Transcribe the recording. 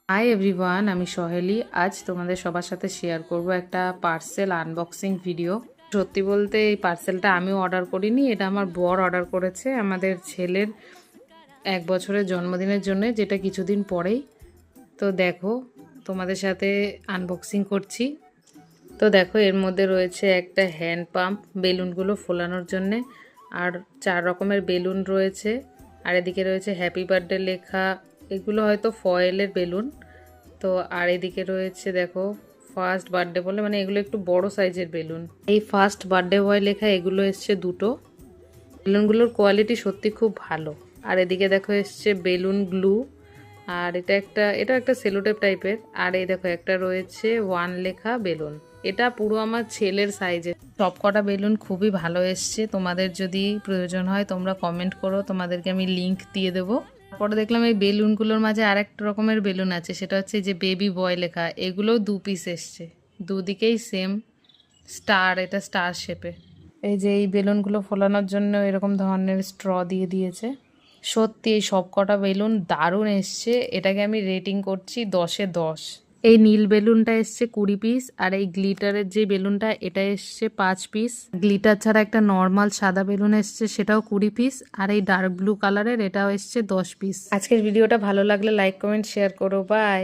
Hi everyone, আমি সহেলি। আজ তোমাদের সবার সাথে শেয়ার করব একটা পার্সেল আনবক্সিং ভিডিও। সত্যি বলতে এই পার্সেলটা আমিও অর্ডার করিনি, এটা আমার বর অর্ডার করেছে আমাদের ছেলের 1 বছরের জন্মদিনের জন্য, যেটা কিছুদিন পরেই। তো দেখো, তোমাদের সাথে আনবক্সিং করছি। তো দেখো, এর মধ্যে রয়েছে একটা হ্যান্ড পাম্প বেলুনগুলো ফোলানোর জন্যে, আর 4 রকমের বেলুন রয়েছে। আর এদিকে রয়েছে হ্যাপি বার্থডে লেখা, এগুলো হয়তো ফয়েলের বেলুন। তো আর এদিকে রয়েছে দেখো ফার্স্ট বার্থডে বলে, মানে এগুলো একটু বড় সাইজের বেলুন। এই ফার্স্ট বার্থডে বয় লেখা, এগুলো এসছে দুটো। বেলুনগুলোর কোয়ালিটি সত্যি খুব ভালো। আর এদিকে দেখো এসছে বেলুন গ্লু, আর এটা একটা সেলোটেপ টাইপের। আর এই দেখো একটা রয়েছে 1 লেখা বেলুন, এটা পুরো আমার ছেলের সাইজের। সবকটা বেলুন খুবই ভালো এসছে। তোমাদের যদি প্রয়োজন হয় তোমরা কমেন্ট করো, তোমাদেরকে আমি লিংক দিয়ে দেবো। তারপরে দেখলাম এই বেলুনগুলোর মাঝে আরেকটা রকমের বেলুন আছে, সেটা হচ্ছে যে বেবি বয় লেখা। এগুলোও 2 পিস এসছে, দুদিকেই সেম স্টার, এটা স্টার শেপে। এই যে এই বেলুনগুলো ফোলানোর জন্য এরকম ধরনের স্ট্র দিয়ে দিয়েছে। সত্যি এই সব কটা বেলুন দারুণ এসছে, এটাকে আমি রেটিং করছি 10-এ 10। এই নীল বেলুনটা এসছে 20 পিস, আর এই গ্লিটারের যে বেলুনটা এটা এসছে 5 পিস। গ্লিটার ছাড়া একটা নর্মাল সাদা বেলুন এসছে, সেটাও 20 পিস। আর এই ডার্ক ব্লু কালারের এটাও এসছে 10 পিস। আজকের ভিডিওটা ভালো লাগলে লাইক কমেন্ট শেয়ার করো। বাই।